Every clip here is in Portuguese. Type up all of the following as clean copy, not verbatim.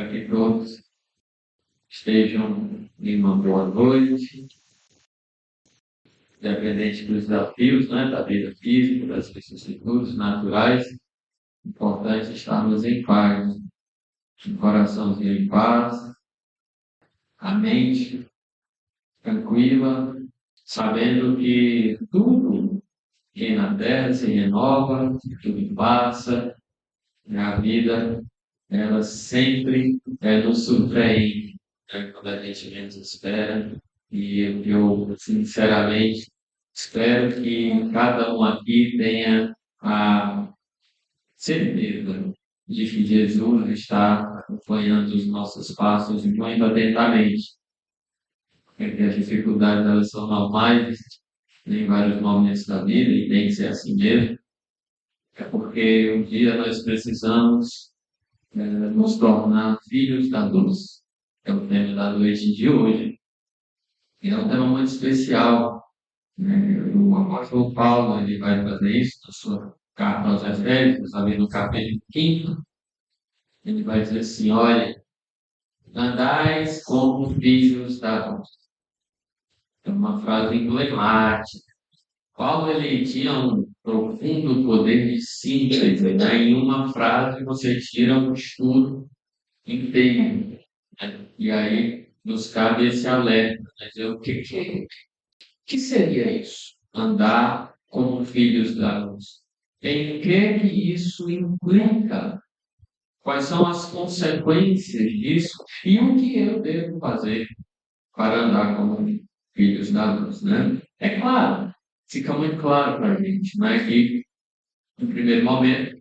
Espero que todos estejam em uma boa noite, independente dos desafios, né, da vida física, das vicissitudes naturais. Importante estarmos em paz, um coraçãozinho em paz, a mente tranquila, sabendo que tudo que na terra se renova, tudo passa, e a vida ela sempre nos surpreende, né, quando a gente menos espera. E eu, sinceramente, espero que cada um aqui tenha a certeza de que Jesus está acompanhando os nossos passos muito atentamente. Porque as dificuldades elas são normais em vários momentos da vida e tem que ser assim mesmo. É porque um dia nós precisamos nos tornar filhos da luz. É o tema da noite de hoje. E é um tema muito especial, né? O apóstolo Paulo ele vai fazer isso na sua carta aos Efésios, ali no capítulo 5. Ele vai dizer assim: olha, andais como filhos da luz. É uma frase emblemática. Paulo ele tinha um profundo poder de síntese, né? Em uma frase você tira um estudo inteiro, né? E aí nos cabe esse alerta, né? Dizer, o que seria isso? Andar como filhos da luz. Em que isso implica? Quais são as consequências disso? E o que eu devo fazer para andar como filhos da luz, né? É claro, fica muito claro para a gente, né, que, no primeiro momento,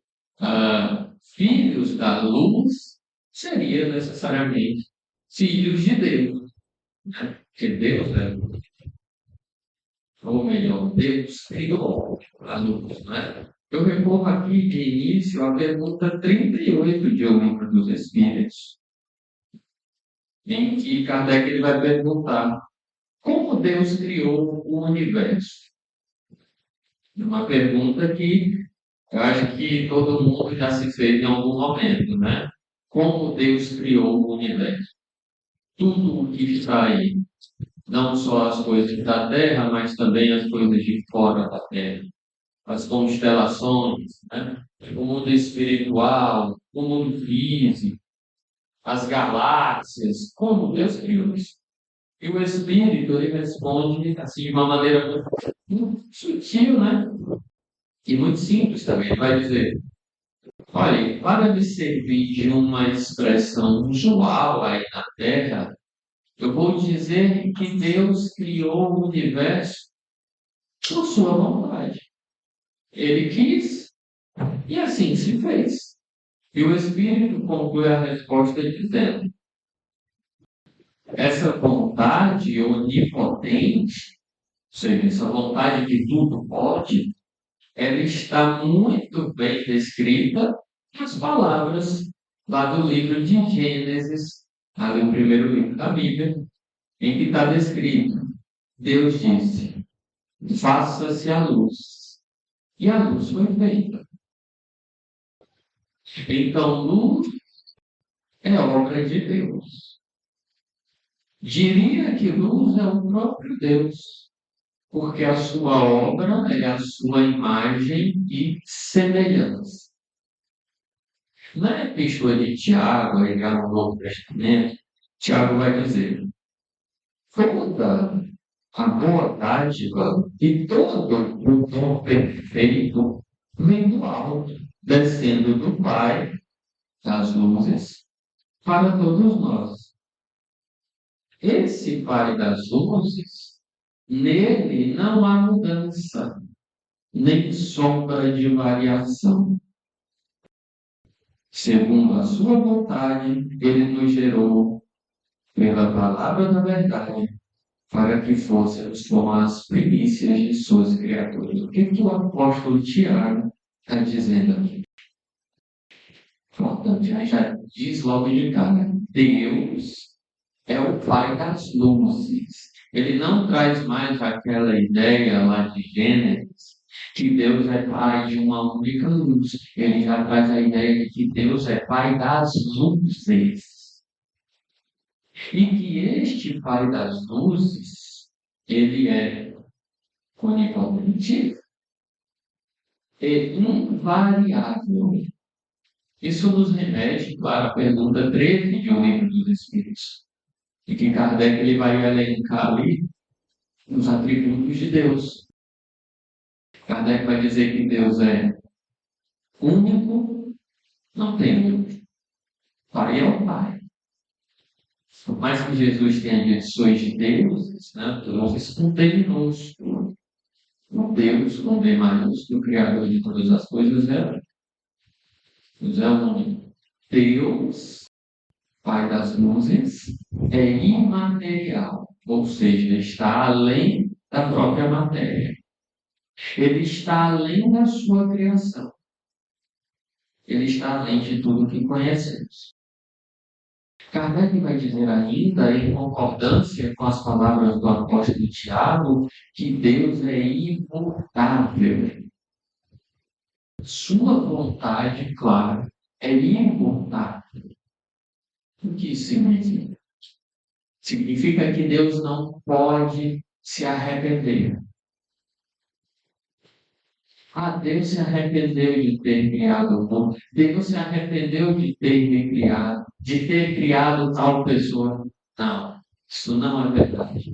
filhos da luz seria necessariamente filhos de Deus, né? Porque Deus é luz. Ou melhor, Deus criou a luz, né? Eu recorro aqui de início à pergunta 38 de O Livro dos Espíritos, em que Kardec ele vai perguntar como Deus criou o universo. Uma pergunta que eu acho que todo mundo já se fez em algum momento, né? Como Deus criou o universo? Tudo o que está aí, não só as coisas da Terra, mas também as coisas de fora da Terra, as constelações, né? O mundo espiritual, o mundo físico, as galáxias, como Deus criou isso? E o Espírito ele responde assim de uma maneira muito sutil, né? E muito simples também. Ele vai dizer: olha, para me servir de uma expressão usual aí na Terra, eu vou dizer que Deus criou o universo por sua vontade. Ele quis e assim se fez. E o Espírito conclui a resposta dizendo: essa vontade onipotente, ou seja, essa vontade que tudo pode, ela está muito bem descrita nas palavras lá do livro de Gênesis, ali no primeiro livro da Bíblia, em que está descrito: Deus disse, faça-se a luz. E a luz foi feita. Então, luz é obra de Deus. Diria que luz é o próprio Deus, porque a sua obra é a sua imagem e semelhança. Na Epístola de Tiago, aí já no Novo Testamento, Tiago vai dizer: toda a boa dádiva e todo o dom perfeito vem do alto, descendo do Pai das luzes para todos nós. Esse Pai das luzes, nele não há mudança, nem sombra de variação. Segundo a sua vontade, ele nos gerou pela palavra da verdade, para que fôssemos como as primícias de suas criaturas. O que o apóstolo Tiago está dizendo aqui? Importante, já diz logo de cara: Deus é o Pai das luzes. Ele não traz mais aquela ideia lá de Gênesis, que Deus é Pai de uma única luz. Ele já traz a ideia de que Deus é Pai das luzes. E que este Pai das luzes, ele é onipotente e invariável. Isso nos remete para a pergunta 13 de O Livro dos Espíritos, e que Kardec ele vai elencar ali os atributos de Deus. Kardec vai dizer que Deus é único, não tem dúvida. Pai é o Pai. Por mais que Jesus tenha lições de deuses, né, deuses com D minúsculo, o Deus com D maiúsculo, o Criador de todas as coisas, Deus é único. Deus, Pai das luzes, é imaterial, ou seja, está além da própria matéria. Ele está além da sua criação. Ele está além de tudo que conhecemos. Kardec vai dizer ainda, em concordância com as palavras do apóstolo Tiago, que Deus é imutável. Sua vontade, claro, é imutável. O que isso significa? Significa que Deus não pode se arrepender. Deus se arrependeu de ter criado o mundo. Deus se arrependeu de ter me criado, de ter criado tal pessoa. Não, isso não é verdade.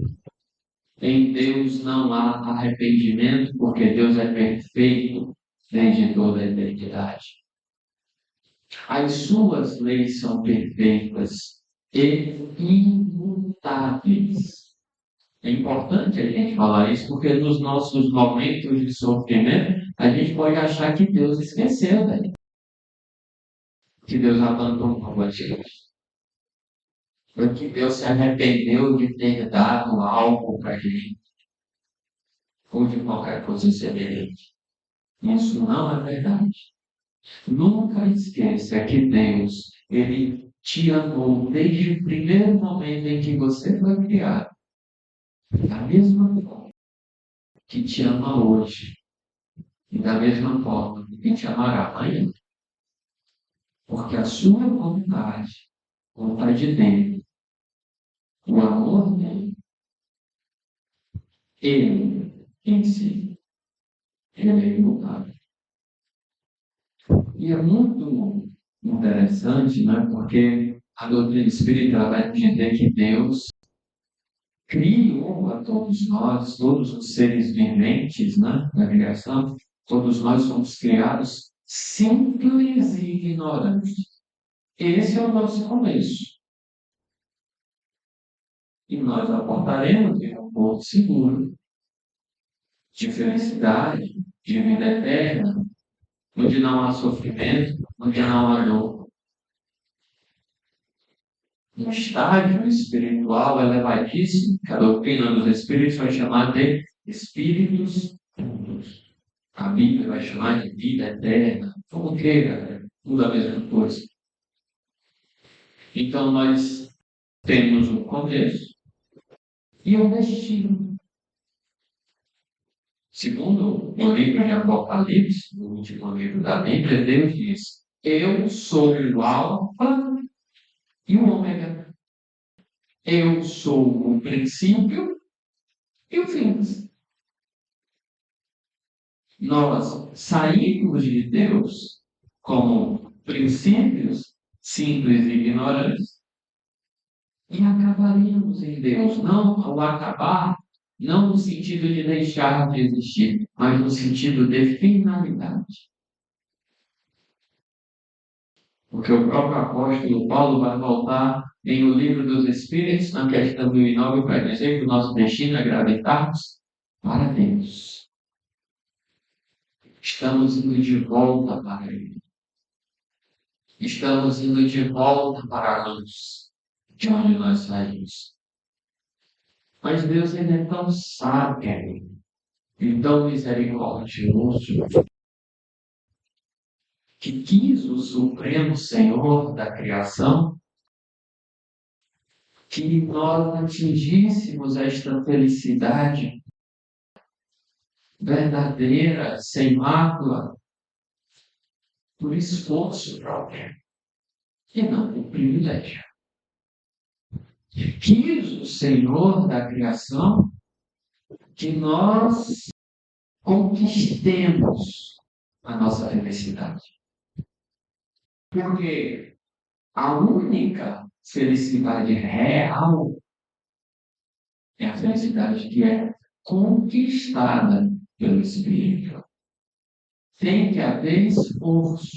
Em Deus não há arrependimento, porque Deus é perfeito desde toda a eternidade. As suas leis são perfeitas e imutáveis. É importante a gente falar isso, porque nos nossos momentos de sofrimento, a gente pode achar que Deus esqueceu, né? Que Deus abandonou a gente. Porque Deus se arrependeu de ter dado algo para a gente, ou de qualquer coisa semelhante. Isso não é verdade. Nunca esqueça que Deus, Ele te amou desde o primeiro momento em que você foi criado. Da mesma forma que te ama hoje. E da mesma forma que te amará amanhã. Porque a sua vontade dele, o amor dele, ele em si, ele é imutável. E é muito interessante, né? Porque a doutrina espírita vai dizer que Deus criou a todos os seres viventes, né? Na criação, todos nós somos criados simples e ignorantes. Esse é o nosso começo. E nós apontaremos em um porto seguro, de felicidade, de vida eterna, onde não há sofrimento, onde não há dor. Um estágio espiritual elevadíssimo, que a doutrina dos espíritos vai chamar de espíritos puros. A Bíblia vai chamar de vida eterna, como queira, tudo a mesma coisa. Então nós temos um começo e um destino. Segundo o livro de Apocalipse, o último livro da Bíblia, Deus diz: Eu sou o Alfa e o Ômega. Eu sou o princípio e o fim. Nós saímos de Deus como princípios simples e ignorantes e acabaríamos em Deus, não ao acabar, não no sentido de deixar de existir, mas no sentido de finalidade. Porque o próprio apóstolo Paulo vai voltar em O Livro dos Espíritos, na questão 1009, para dizer que o nosso destino é gravitarmos para Deus. Estamos indo de volta para Ele. Estamos indo de volta para a luz, de onde nós saímos. Mas Deus ele é tão sábio e tão misericordioso que quis o Supremo Senhor da criação que nós atingíssemos esta felicidade verdadeira, sem mácula, por esforço próprio, e não por privilégio. Quis o Senhor da criação que nós conquistemos a nossa felicidade. Porque a única felicidade real é a felicidade que é conquistada pelo Espírito. Tem que haver esforço,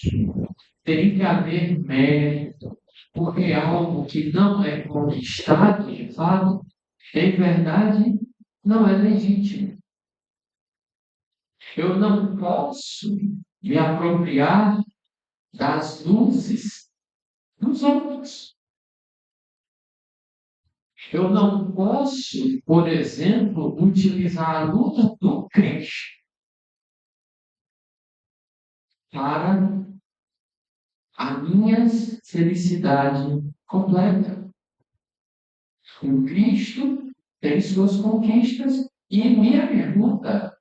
tem que haver mérito, porque algo que não é conquistado de fato, em verdade, não é legítimo. Eu não posso me apropriar das luzes dos outros. Eu não posso, por exemplo, utilizar a luta do crente para a minha felicidade completa. O Cristo tem suas conquistas e me ajuda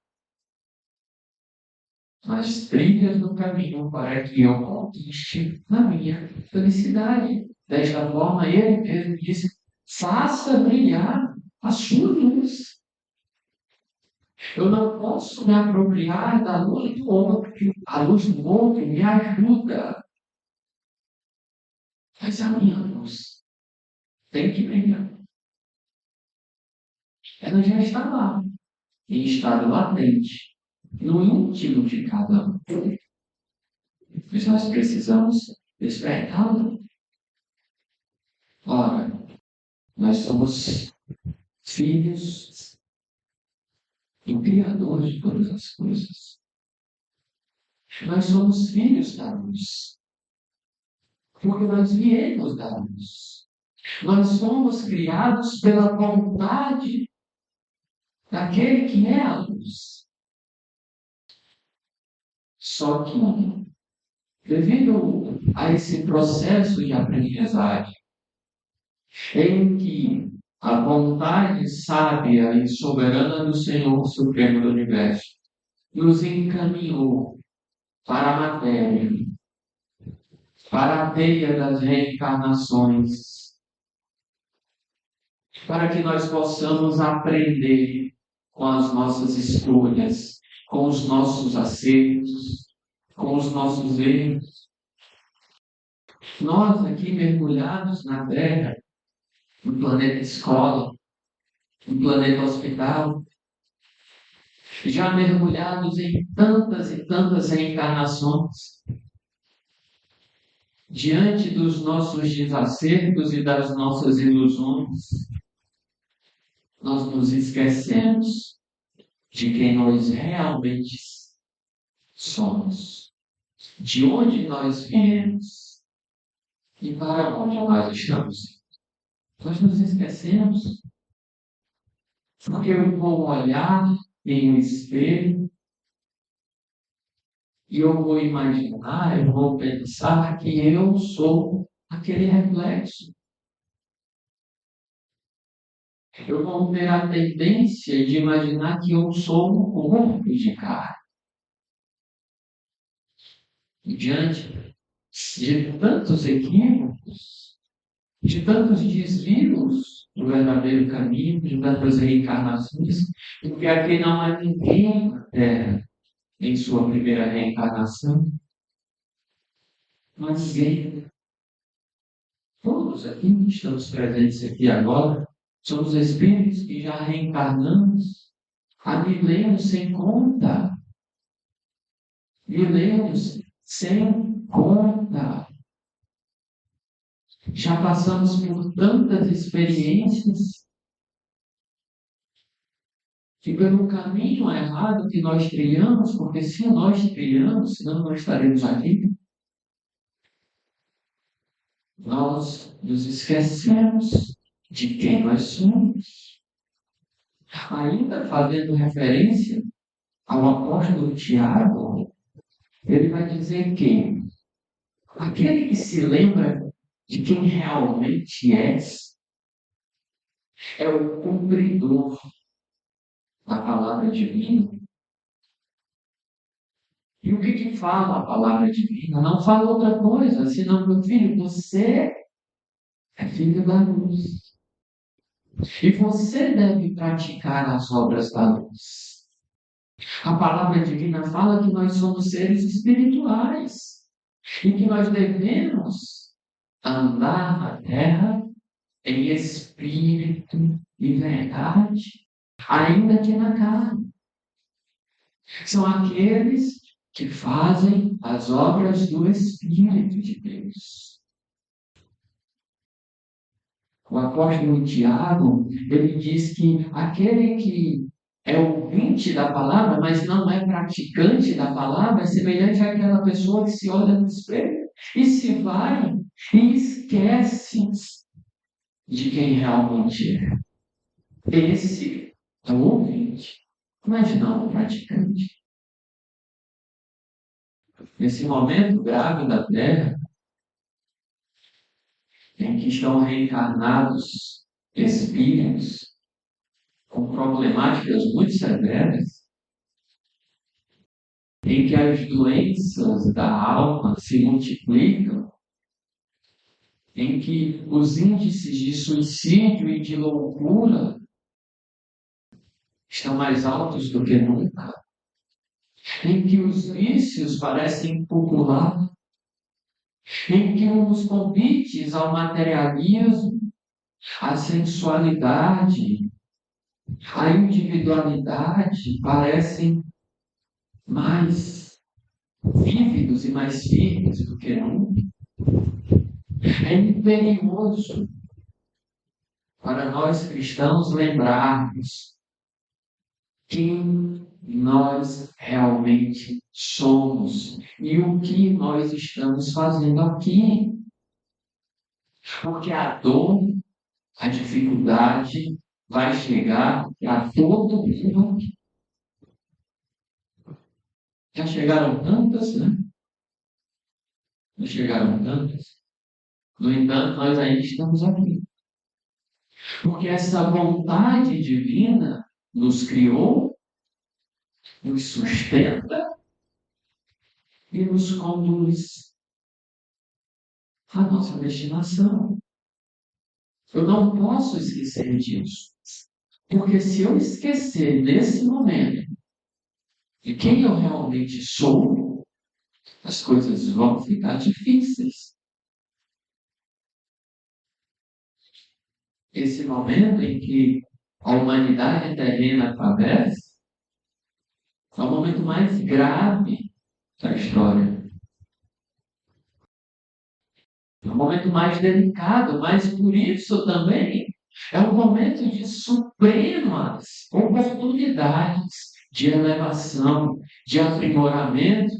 nas trilhas do caminho para que eu conquiste a minha felicidade. Desta forma, ele mesmo disse: faça brilhar a sua luz. Eu não posso me apropriar da luz do outro. A luz do outro me ajuda. Mas a minha luz tem que brilhar. Ela já está lá, em estado latente, no íntimo de cada um. Mas nós precisamos despertá-la. Ora, nós somos filhos do Criador de todas as coisas. Nós somos filhos da luz, porque nós viemos da luz. Nós somos criados pela vontade daquele que é a luz. Só que, devido a esse processo de aprendizagem, em que a vontade sábia e soberana do Senhor Supremo do Universo nos encaminhou para a matéria, para a teia das reencarnações, para que nós possamos aprender com as nossas escolhas, com os nossos acertos, com os nossos erros. Nós aqui mergulhados na Terra, no planeta escola, no planeta hospital, já mergulhados em tantas e tantas reencarnações, diante dos nossos desacertos e das nossas ilusões, nós nos esquecemos de quem nós realmente somos, de onde nós viemos e para onde nós estamos. Nós nos esquecemos, porque eu vou olhar em um espelho e eu vou imaginar, eu vou pensar que eu sou aquele reflexo. Eu vou ter a tendência de imaginar que eu sou um corpo de carne. E diante de tantos equívocos, de tantos desvios do verdadeiro caminho, de tantas reencarnações, porque aqui não há ninguém na Terra em sua primeira reencarnação, mas ninguém. Todos aqui que estamos presentes aqui agora somos espíritos que já reencarnamos há milênios sem conta. Milênios sem conta. Já passamos por tantas experiências que pelo caminho errado que nós trilhamos, porque se nós trilhamos, senão não estaremos aqui, nós nos esquecemos de quem nós somos. Ainda fazendo referência ao apóstolo Tiago, ele vai dizer que aquele que se lembra de quem realmente é o cumpridor da palavra divina. E o que fala a palavra divina? Não fala outra coisa, senão, meu filho, você é filho da luz. E você deve praticar as obras da luz. A palavra divina fala que nós somos seres espirituais e que nós devemos andar na terra em espírito e verdade, ainda que na carne. São aqueles que fazem as obras do Espírito de Deus. O apóstolo Tiago, ele diz que aquele que é ouvinte da palavra, mas não é praticante da palavra, é semelhante àquela pessoa que se olha no espelho e se vai e esquece de quem realmente é. Esse é o ouvinte, mas não o praticante. Nesse momento grave da Terra, em que estão reencarnados espíritos com problemáticas muito severas, em que as doenças da alma se multiplicam, em que os índices de suicídio e de loucura estão mais altos do que nunca, em que os vícios parecem popular, em que os convites ao materialismo, à sensualidade, à individualidade parecem mais vívidos e mais firmes do que nunca. É imperioso para nós cristãos lembrarmos quem nós realmente somos e o que nós estamos fazendo aqui. Porque a dor, a dificuldade vai chegar a todo mundo. Já chegaram tantas, né? Já chegaram tantas. No entanto, nós ainda estamos aqui. Porque essa vontade divina nos criou, nos sustenta e nos conduz à nossa destinação. Eu não posso esquecer disso. Porque se eu esquecer nesse momento de quem eu realmente sou, as coisas vão ficar difíceis. Esse momento em que a humanidade terrena padece é o momento mais grave da história. É o momento mais delicado, mas por isso também é um momento de supremas oportunidades de elevação, de aprimoramento,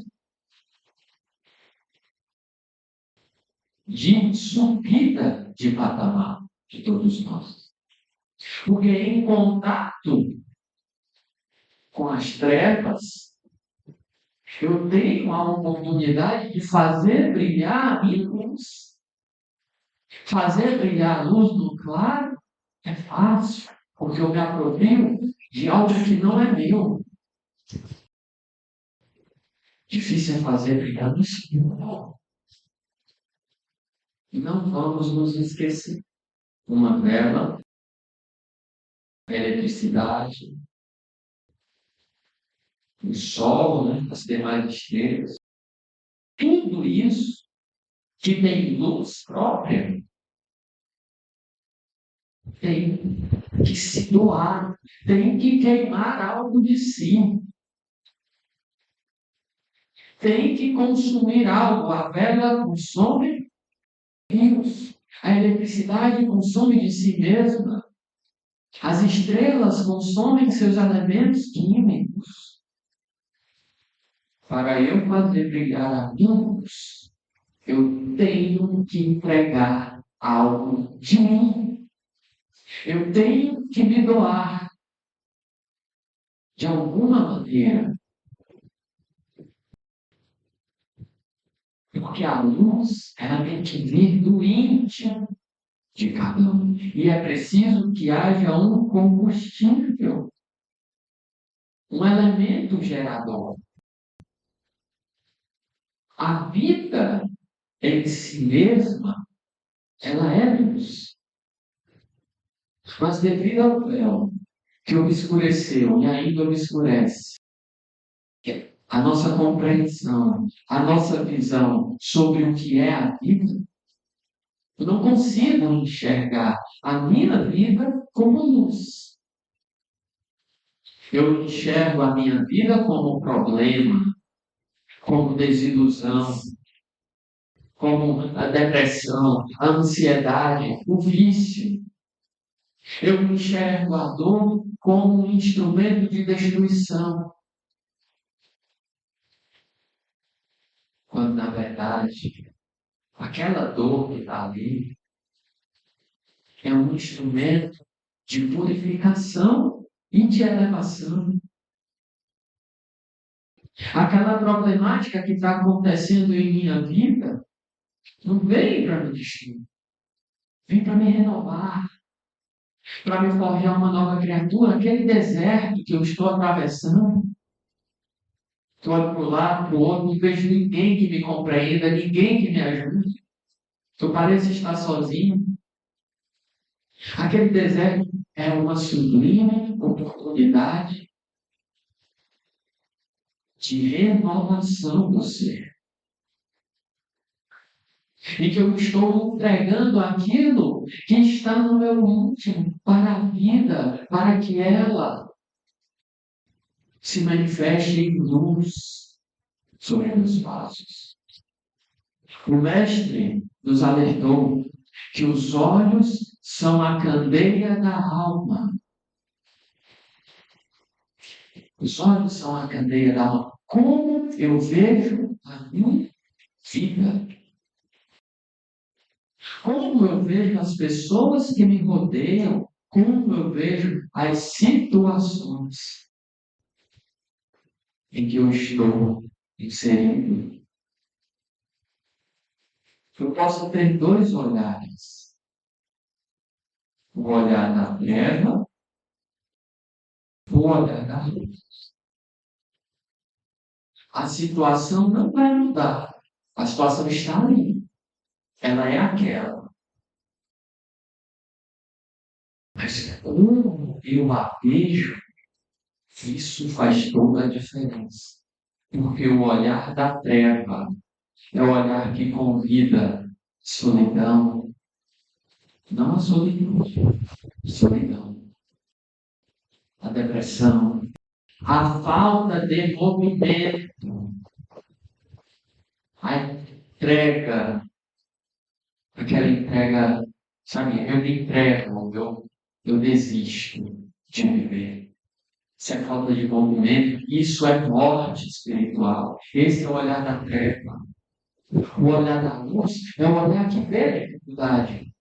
de subida de patamar de todos nós. Porque em contato com as trevas, eu tenho a oportunidade de fazer brilhar a minha luz. Fazer brilhar a luz no claro é fácil, porque eu me aproprio de algo que não é meu. Difícil é fazer brilhar no escuro. E não vamos nos esquecer. Uma vela, a eletricidade, o sol, né, as demais estrelas. Tudo isso que tem luz própria tem que se doar, tem que queimar algo de si, tem que consumir algo. A vela consome rios, a eletricidade consome de si mesma, as estrelas consomem seus elementos químicos. Para eu fazer brilhar a luz, eu tenho que entregar algo de mim. Eu tenho que me doar de alguma maneira. Porque a luz, ela tem que vir do íntimo de cada um. E é preciso que haja um combustível, um elemento gerador. A vida em si mesma, ela é luz. Mas devido ao véu que obscureceu e ainda obscurece a nossa compreensão, a nossa visão sobre o que é a vida, eu não consigo enxergar a minha vida como luz. Eu enxergo a minha vida como problema, como desilusão, como a depressão, a ansiedade, o vício. Eu enxergo a dor como um instrumento de destruição, quando na verdade aquela dor que está ali é um instrumento de purificação e de elevação. Aquela problemática que está acontecendo em minha vida não vem para me destruir, vem para me renovar, para me forjar uma nova criatura. Aquele deserto que eu estou atravessando, que eu olho para um lado, para o outro, não vejo ninguém que me compreenda, ninguém que me ajude. Eu pareço estar sozinho. Aquele deserto é uma sublime oportunidade de renovação do ser. E que eu estou entregando aquilo que está no meu íntimo para a vida, para que ela se manifeste em luz sobre meus passos. O Mestre nos alertou que os olhos são a candeia da alma. Os olhos são a candeia da alma. Como eu vejo a minha vida? Como eu vejo as pessoas que me rodeiam? Como eu vejo as situações em que eu estou inserido? Eu posso ter dois olhares. O olhar da treva, o olhar da luz. A situação não vai mudar. A situação está ali. Ela é aquela. Mas como eu a vejo, isso faz toda a diferença. Porque o olhar da treva é o olhar que convida solidão, não a solidão, a depressão, a falta de movimento, a entrega, aquela entrega, sabe, eu me entrego, eu desisto de viver. Isso é falta de movimento, isso é morte espiritual. Esse é o olhar da treva. O olhar da luz é o olhar que vê a dificuldade.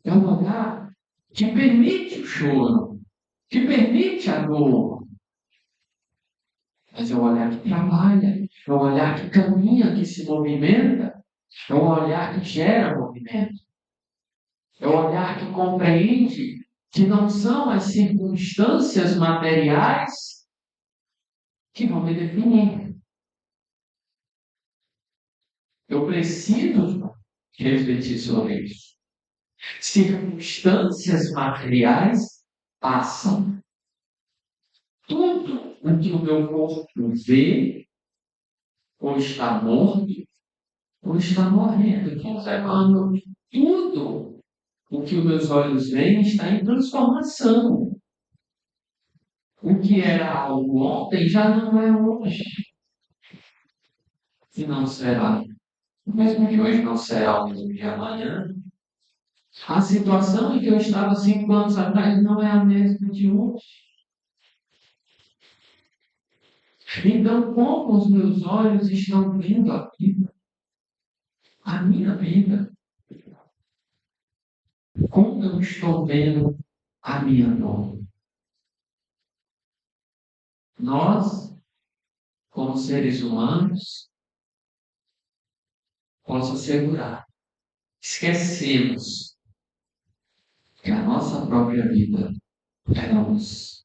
É um olhar que permite o choro, que permite a dor. Mas é um olhar que trabalha, é um olhar que caminha, que se movimenta, é um olhar que gera movimento. É um olhar que compreende que não são as circunstâncias materiais que vão me definir. Eu preciso refletir sobre isso. Circunstâncias materiais passam. Tudo o que o meu corpo vê, ou está morto, ou está morrendo, conservando tudo o que os meus olhos veem está em transformação. O que era algo ontem já não é hoje. E não será. Mesmo que hoje não será o mesmo de amanhã, a situação em que eu estava 5 anos atrás não é a mesma de hoje. Então, como os meus olhos estão vendo a vida? A minha vida? Como eu estou vendo a minha dor? Nós, como seres humanos, posso assegurar, esquecemos que a nossa própria vida é luz.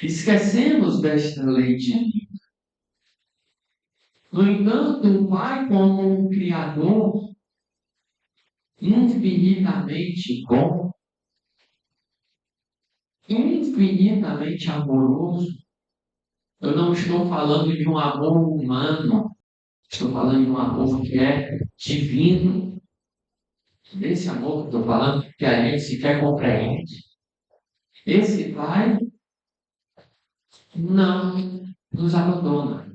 Esquecemos desta lei divina. No entanto, o Pai, como um Criador infinitamente bom, infinitamente amoroso. Eu não estou falando de um amor humano, estou falando de um amor que é divino. Desse amor que estou falando, que a gente sequer compreende. Esse Pai não nos abandona.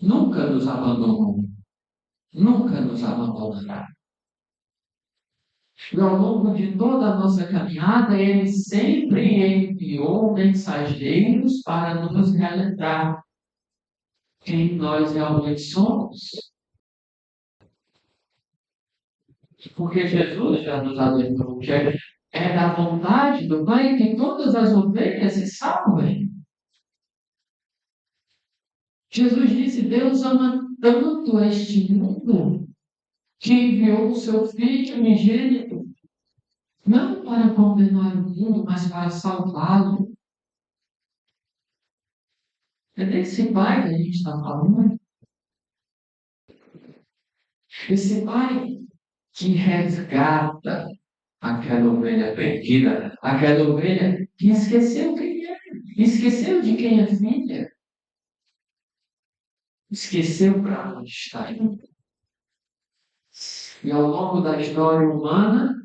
Nunca nos abandonou. Nunca nos abandonará. E ao longo de toda a nossa caminhada, Ele sempre enviou mensageiros para nos relembrar quem nós realmente somos. Porque Jesus já nos alertou que é da vontade do Pai que todas as ovelhas se salvem. Jesus disse: Deus ama tanto este mundo que enviou o seu Filho unigênito, não para condenar o mundo, mas para salvá-lo. É desse Pai que a gente está falando. Esse Pai que resgata aquela ovelha perdida, aquela ovelha que esqueceu quem é, esqueceu de quem é filha, esqueceu para onde está indo. E ao longo da história humana,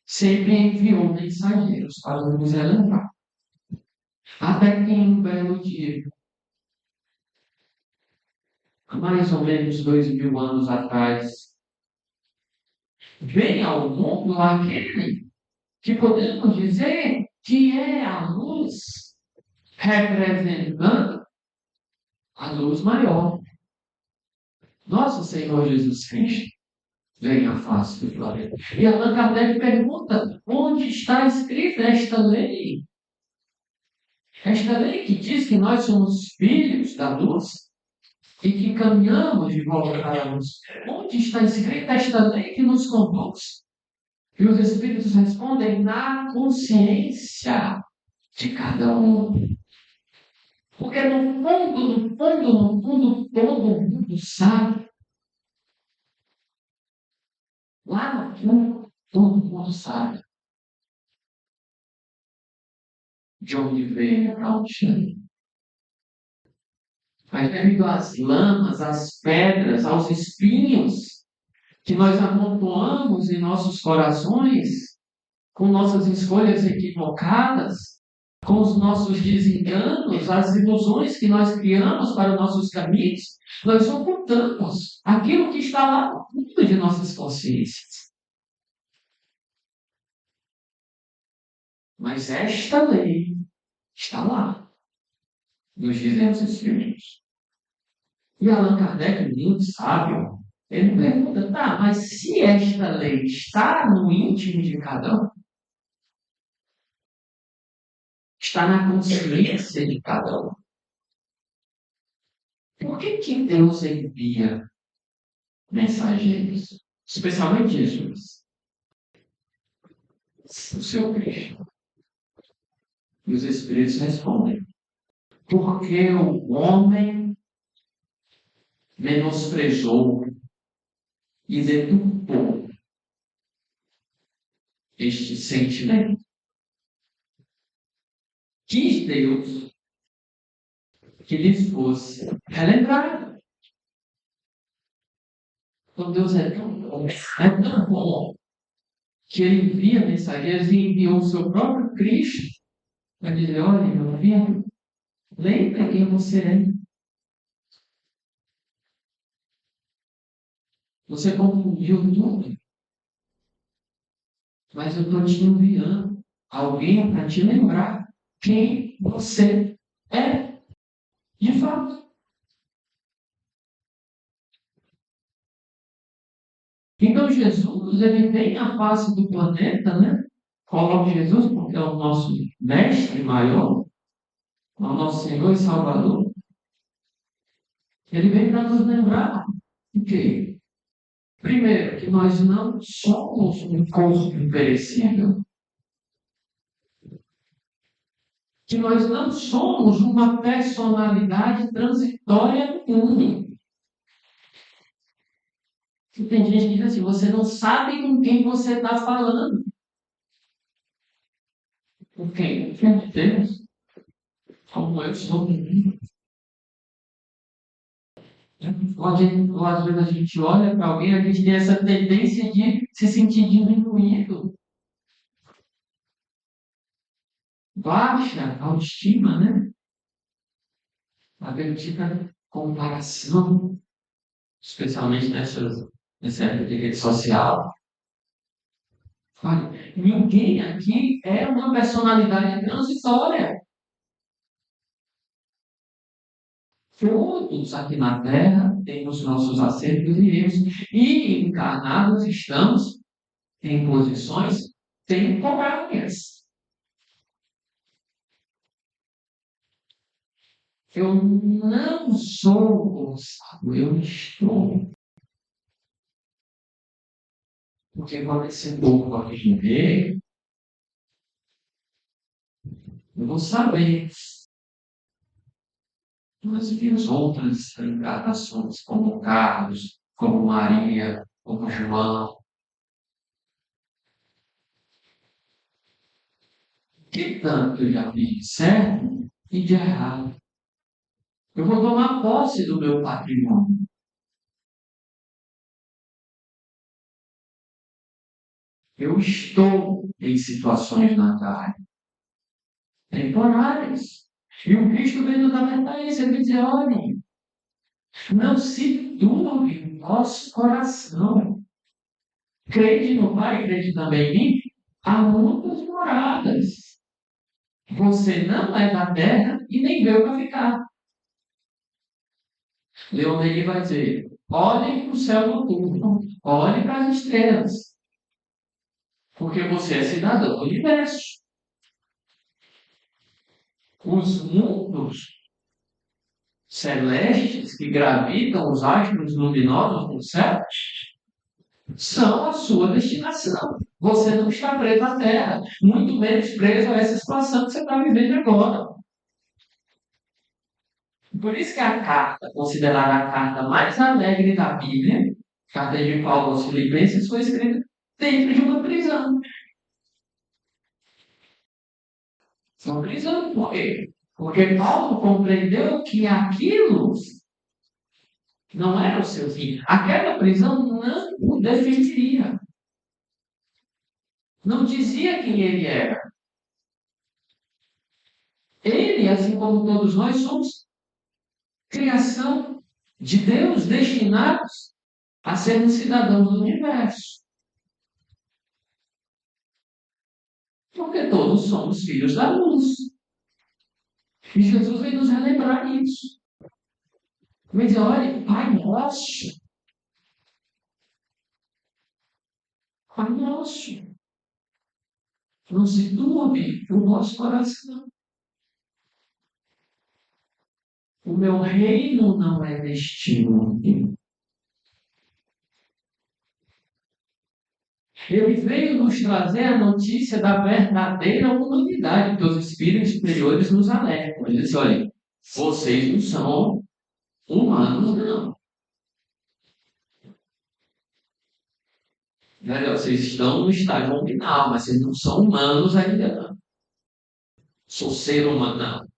sempre enviou mensageiros para nos relembrar. Até que um belo dia, há mais ou menos 2000 anos atrás, vem ao mundo aquele que podemos dizer que é a luz, representando a luz maior. Nosso Senhor Jesus Cristo vem à face do planeta. E Allan Kardec pergunta: onde está escrita esta lei? Esta lei que diz que nós somos filhos da luz e que caminhamos de volta para a luz. Onde está escrita esta lei que nos conduz? E os Espíritos respondem: na consciência de cada um. Porque no fundo, todo mundo sabe. Lá no fundo, todo mundo sabe de onde veio e para onde chega. Mas devido às lamas, às pedras, aos espinhos que nós amontoamos em nossos corações, com nossas escolhas equivocadas, com os nossos desenganos, as ilusões que nós criamos para os nossos caminhos, nós ocultamos aquilo que está lá no fundo de nossas consciências. Mas esta lei está lá, nos dizem os Espíritos. E Allan Kardec, muito sábio, ele pergunta: tá, mas se esta lei está no íntimo de cada um, está na consciência de cada um, por que Deus envia mensageiros? Especialmente Jesus, o seu Cristo. E os Espíritos respondem: porque o homem menosprezou e deturpou este sentimento. Quis Deus que lhes fosse relembrado. Então Deus é tão bom, que ele envia mensageiros e enviou o seu próprio Cristo para dizer: olha, meu filho, lembra quem você é. Você confundiu tudo, mas eu estou te enviando alguém para te lembrar quem você é, de fato. Então Jesus, ele vem à face do planeta, né? Coloque Jesus porque é o nosso mestre maior, é o nosso Senhor e Salvador. Ele vem para nos lembrar o quê? Primeiro, que nós não somos um corpo perecível, que nós não somos uma personalidade transitória no mundo. E tem gente que diz assim: você não sabe com quem você está falando. Porque o filho de Deus, como eu sou menino, ou às vezes a gente olha para alguém, a gente tem essa tendência de se sentir diminuído, baixa autoestima, né? A verdadeira comparação, especialmente nessa época de rede social. Olha, ninguém aqui é uma personalidade transitória. Todos aqui na Terra temos nossos acertos e erros, e encarnados estamos em posições temporárias. Eu não sou Gonçalo, eu estou. Porque quando esse povo aqui ver, eu vou saber. Nós vimos outras encarnações, como Carlos, como Maria, como João, que tanto eu já fiz de certo e de errado. Eu vou tomar posse do meu patrimônio. Eu estou em situações na carne, temporárias. E o Cristo veio nos alertar isso. Ele diz: olhem, não se turbe o nosso coração. Crede no Pai, crede também em mim. Há muitas moradas. Você não é da terra e nem veio para ficar. Leonel vai dizer: olhem para o céu noturno, olhem para as estrelas, porque você é cidadão do universo. Os mundos celestes que gravitam os astros luminosos no céu são a sua destinação. Você não está preso à Terra, muito menos preso a essa situação que você está vivendo agora. Por isso que a carta, considerada a carta mais alegre da Bíblia, carta de Paulo aos Filipenses, foi escrita dentro de uma prisão. Uma prisão, por quê? Porque Paulo compreendeu que aquilo não era o seu fim. Aquela prisão não o defenderia. Não dizia quem ele era. Ele, assim como todos nós, somos criação de Deus, destinados a sermos cidadãos do universo. Porque todos somos filhos da luz. E Jesus vem nos relembrar isso. Vem dizer: olha, Pai Nosso, Pai Nosso, não se turbe o nosso coração. O meu reino não é deste mundo. Ele veio nos trazer a notícia da verdadeira humanidade que os espíritos superiores nos alertam. Ele diz: olha, vocês não são humanos, não. Vocês estão no estágio nominal, mas vocês não são humanos ainda, não. Sou ser humano, não.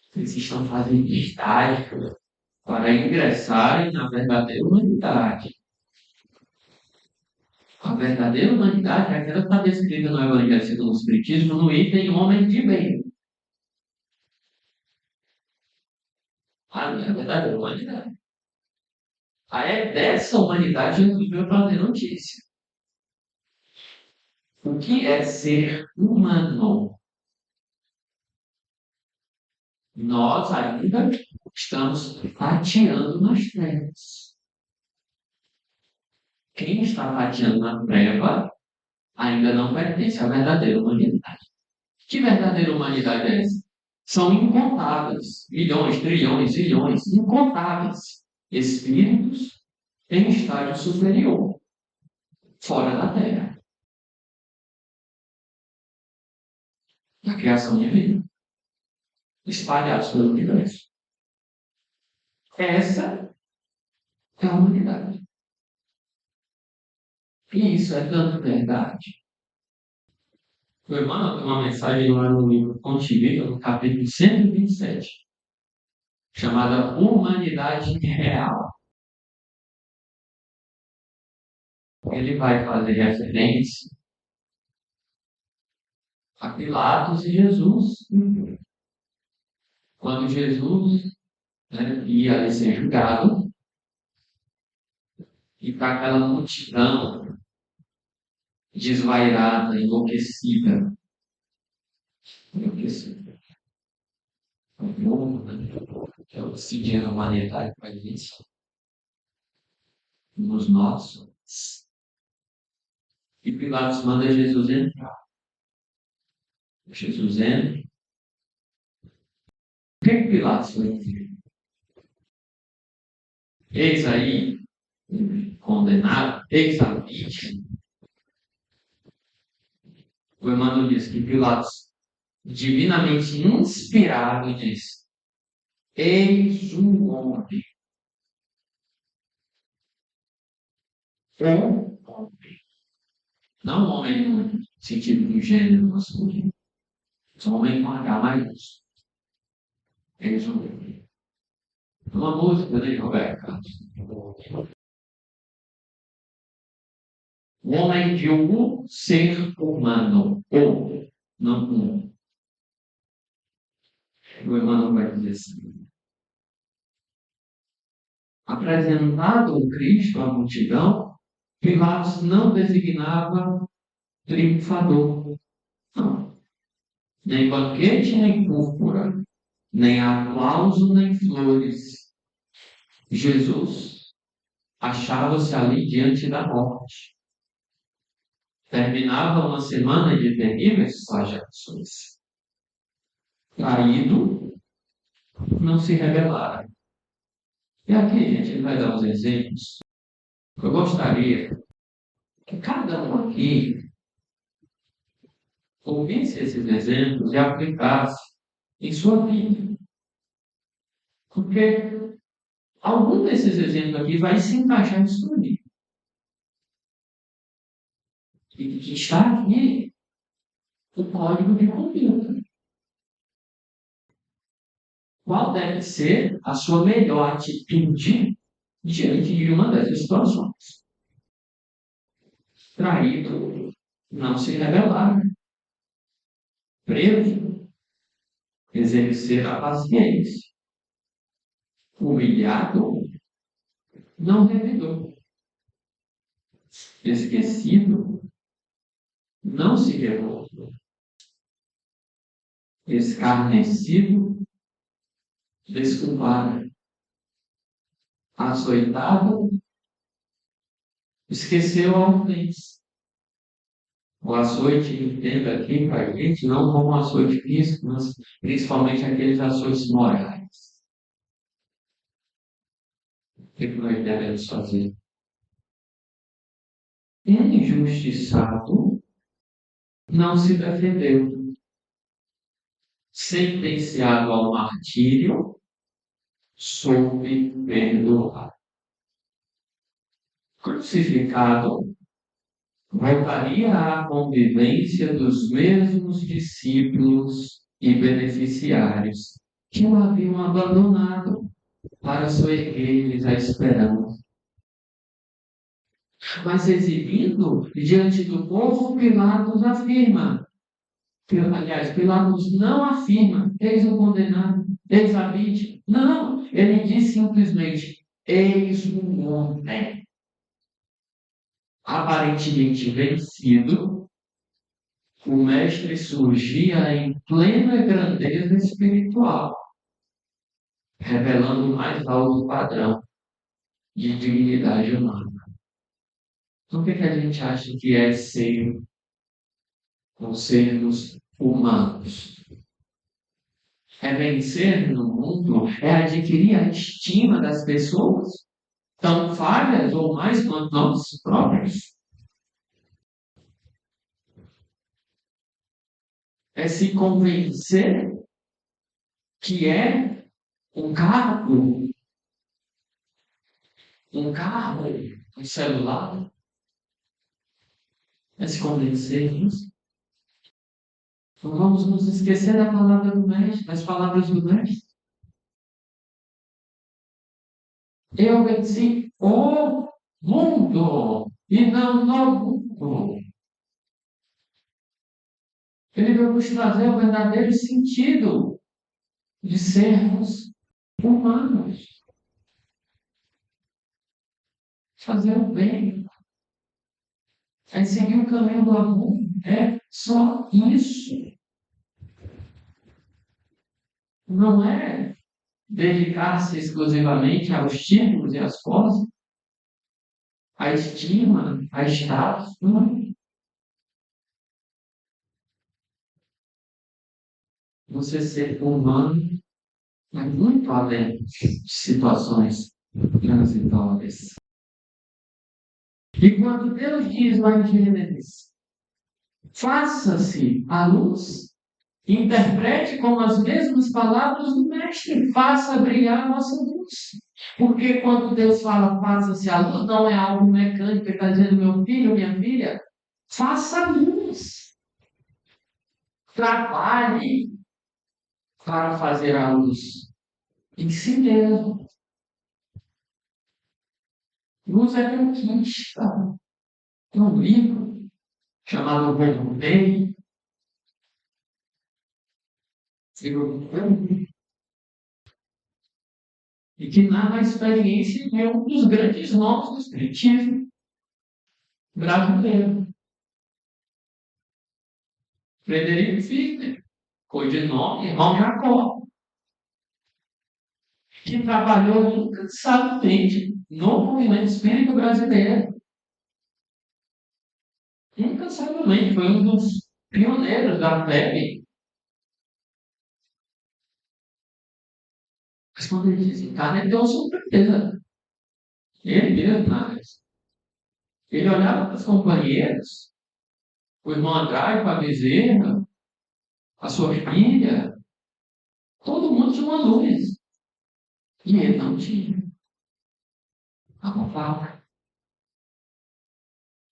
Vocês estão fazendo estágio para ingressarem na verdadeira humanidade. A verdadeira humanidade é aquela que está descrita no Evangelho segundo o Espiritismo, no item homem de bem. A verdadeira humanidade. Aí é dessa humanidade que Jesus veio trazer notícia. O que é ser humano? Nós ainda estamos tateando nas trevas. Quem está tateando na treva ainda não pertence à verdadeira humanidade. Que verdadeira humanidade é essa? São incontáveis, milhões, trilhões, bilhões, incontáveis espíritos em estágio superior, fora da Terra, da criação divina, espalhados pelo universo. Essa é a humanidade. E isso é tanto verdade O irmão tem uma mensagem lá no livro Fonte Viva, no capítulo 127, chamada Humanidade Real. Ele vai fazer referência a Pilatos e Jesus. Quando Jesus, né, ia ali ser julgado, e para aquela multidão desvairada, enlouquecida, o mundo, né, que é o decidir a humanidade para isso, nos nossos. E Pilatos manda Jesus entrar. Jesus entra. O que é que Pilatos foi dizer? Eis aí, condenado, eis a vítima. O Emmanuel diz que Pilatos, divinamente inspirado, diz: eis um homem. Um homem. Não um homem no sentido do gênero masculino. Um homem com H maiúsculo. Eis um homem. Uma música de Roberto Carlos. O homem de um ser humano, ou não um. O Emmanuel vai dizer assim: apresentado o Cristo à multidão, Pilatos não designava triunfador. Não. Nem banquete, nem púrpura, nem aplauso, nem flores. Jesus achava-se ali diante da morte. Terminava uma semana de terríveis flagelações. Traído, não se rebelara. E aqui, gente, ele vai dar uns exemplos. Eu gostaria que cada um aqui ouvisse esses exemplos e aplicasse em sua vida. Porque algum desses exemplos aqui vai se encaixar em sua vida. E que está aqui o código de conduta. Qual deve ser a sua melhor atitude diante de uma dessas situações? Traído, não se rebelar. Preso, exercer a paciência. Humilhado, não revidou. Esquecido, não se revoltou. Escarnecido, desculpado. Açoitado, esqueceu a ofensa. O açoite, entenda aqui para a gente, não como açoite físico, mas principalmente aqueles açoites morais. O que nós devemos fazer? Injustiçado, não se defendeu. Sentenciado ao martírio, soube perdoar. Crucificado, voltaria à convivência dos mesmos discípulos e beneficiários que o haviam abandonado para soerguer-lhes a esperança. Mas exibindo diante do povo, Pilatos afirma. Aliás, Pilatos não afirma: eis o condenado, eis a vítima. Não, ele diz simplesmente: eis um homem. Aparentemente vencido, o mestre surgia em plena grandeza espiritual, revelando o mais alto padrão de dignidade humana. Então, o que a gente acha que é ser com sermos humanos? É vencer no mundo, é adquirir a estima das pessoas, tão falhas ou mais quanto nós próprios. É se convencer que é um carro, um celular. É se convencer disso. Não vamos nos esquecer da palavra do Mestre, das palavras do Mestre. Eu venci o mundo e não no mundo. Ele veio nos trazer o verdadeiro sentido de sermos humanos. Fazer o bem. É seguir o caminho do amor. É só isso. Não é dedicar-se exclusivamente aos títulos e às coisas, à estima, a status. Não. Você ser humano é muito além de situações transitórias. E quando Deus diz lá em Gênesis, faça-se a luz, interprete com as mesmas palavras do Mestre, faça brilhar a nossa luz. Porque quando Deus fala faça-se a luz, não é algo mecânico, ele está dizendo, meu filho, minha filha, faça a luz. Trabalhe para fazer a luz em si mesmo. Luz é conquista. Tem um livro chamado O Bem, e que narra a experiência de um dos grandes nomes do espiritismo brasileiro, Frederico Fichtner, codinome irmão Jacó, que trabalhou incansavelmente no movimento espírita brasileiro. Incansavelmente, foi um dos pioneiros da FEB. Mas quando ele desencarna, ele deu uma surpresa. Ele mesmo, mas ele olhava para os companheiros, o irmão Andrade, para a Bezerra, a sua filha, todo mundo tinha uma luz. E ele não tinha. A palavra.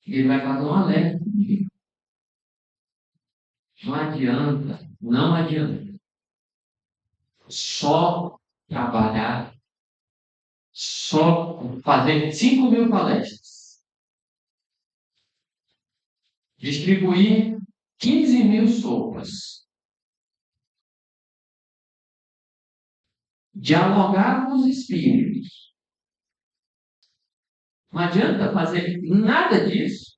Ele vai fazer um alerta comigo. Não adianta, não adianta. Só trabalhar, só fazer 5.000 palestras, distribuir 15.000 sopas, dialogar com os espíritos. Não adianta fazer nada disso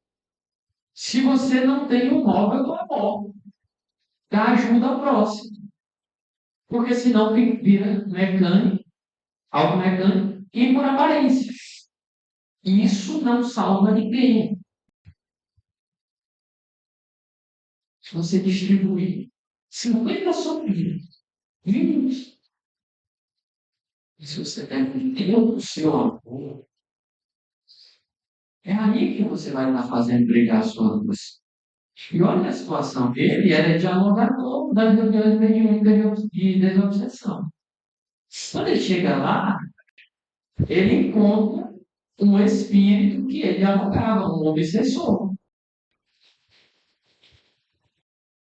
se você não tem o móvel do amor, da ajuda ao próximo. Porque senão vira mecânico, algo mecânico e por aparência. Isso não salva ninguém. Se você distribuir 50 sopinhas, 20, e se você der todo o seu amor, é aí que você vai estar fazendo brilhar a sua luz. E olha a situação dele, era dialogador das reuniões mediúnicas de desobsessão. Quando ele chega lá, ele encontra um espírito que ele dialogava, um obsessor.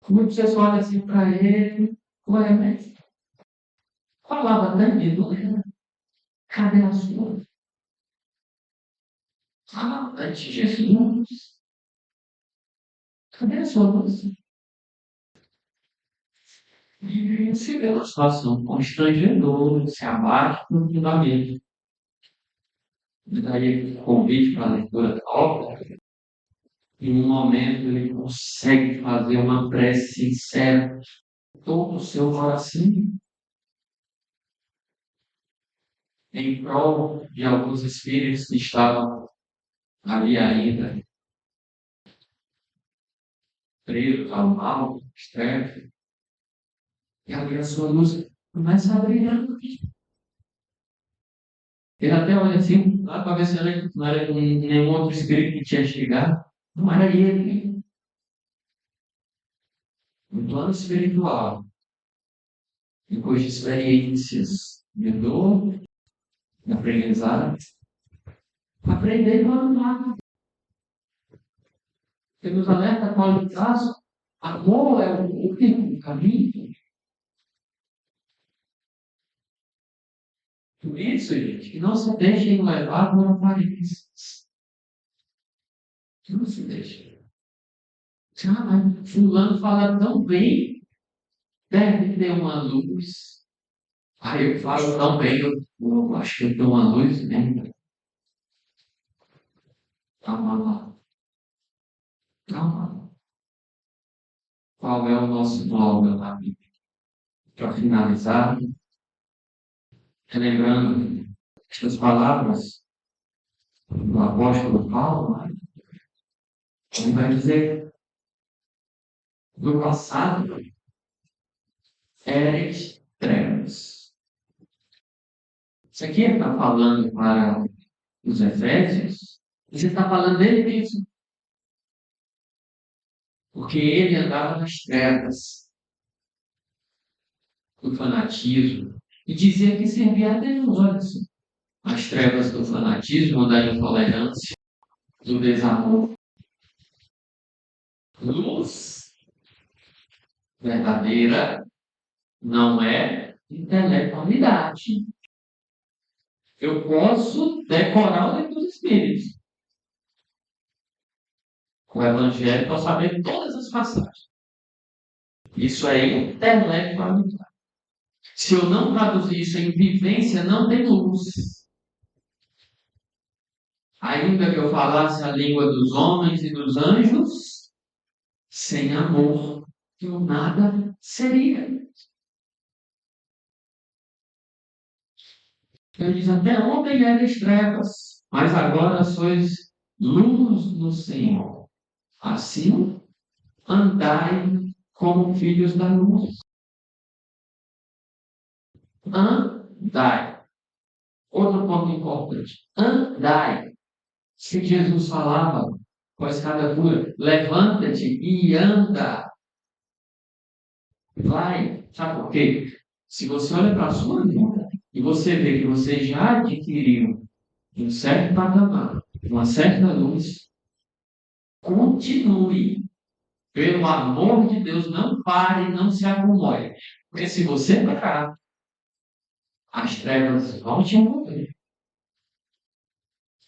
O obsessor olha assim para ele, ué, mas falava tanto de luz, né? Cadê a sua? Falava tanto de Jesus. Cadê a sua luz? E se vê uma situação constrangedora, se abate no fundamento. E daí, convite para a leitura da obra, em um momento ele consegue fazer uma prece sincera, todo o seu coração, em prol de alguns espíritos que estavam ali ainda, presos ao mal, externo. E ali a sua luz começa a brilhar. Ele até olha assim, lá para ver se não era nenhum outro espírito que tinha chegado. Não era ele. No plano espiritual, depois de experiências de dor, de aprendizado, aprender a amar. Ele nos alerta Paulo de Tarso Amor é o único caminho. Por isso, gente, que não se deixem levar por aparências. Não se deixem. Fulano fala tão bem, deve ter uma luz. Aí eu falo tão bem, eu acho que eu tenho uma luz mesmo. Calma lá, calma lá. Qual é o nosso nome na Bíblia? Para finalizar, relembrando estas palavras do apóstolo Paulo, ele vai dizer: no passado eres trevas. Isso aqui ele está falando para os Efésios, e ele está falando dele mesmo, porque ele andava nas trevas do fanatismo e dizia que servia a Deus. As trevas do fanatismo, da intolerância, do desamor. Luz verdadeira não é intelectualidade. Eu posso decorar o livro dos Espíritos. O Evangelho, posso saber todas as passagens. Isso é intelectualidade. Se eu não traduzir isso em vivência, não tem luz. Ainda que eu falasse a língua dos homens e dos anjos, sem amor, eu nada seria. Ele diz: até ontem eres trevas, mas agora sois luz no Senhor. Assim, andai como filhos da luz. Andai. Outro ponto importante. Andai. Se Jesus falava com a escadatura, levanta-te e anda. Vai. Sabe por quê? Se você olha para a sua vida e você vê que você já adquiriu um certo patamar, uma certa luz, continue. Pelo amor de Deus, não pare, não se acomode. Porque se você parar, as trevas vão te envolver.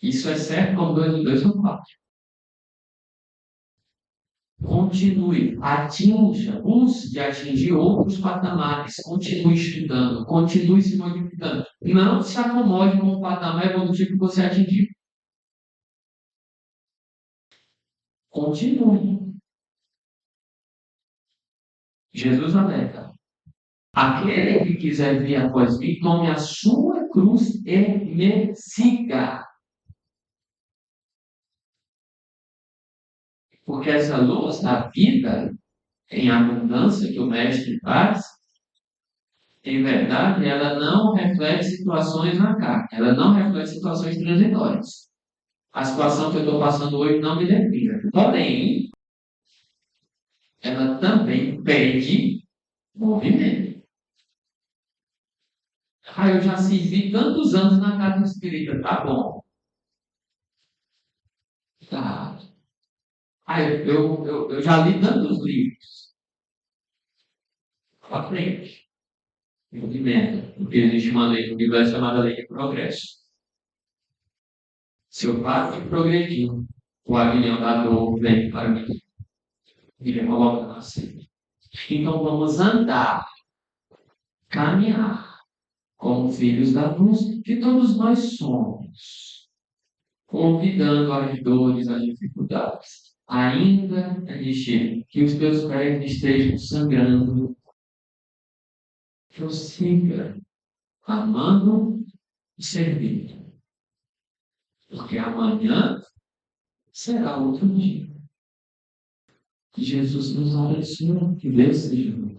Isso é certo, como 2 e 2 são 4. Continue, atinja, busque atingir outros patamares, continue estudando, continue se modificando. Não se acomode com o patamar evolutivo que você atingiu. Continue. Jesus alerta: aquele que quiser vir após mim, tome a sua cruz e me siga. Porque essa luz da vida em abundância que o Mestre traz, em verdade, ela não reflete situações na carne, ela não reflete situações transitórias. A situação que eu estou passando hoje não me define. Porém, ela também pede movimento. Eu já servi tantos anos na casa espírita, tá bom. Tá. Eu já li tantos livros. Para frente. Movimento. Porque existe uma lei no universo chamada lei de progresso. Se eu paro de progredir, o aguilhão da dor vem para mim. E me coloca na cena. Então vamos andar, caminhar, como filhos da luz, que todos nós somos, convidando as dores, as dificuldades. Ainda existir, que os teus pés estejam sangrando. Prossiga, amando e servindo. Porque amanhã será outro dia. Que Jesus nos abençoe, que Deus seja.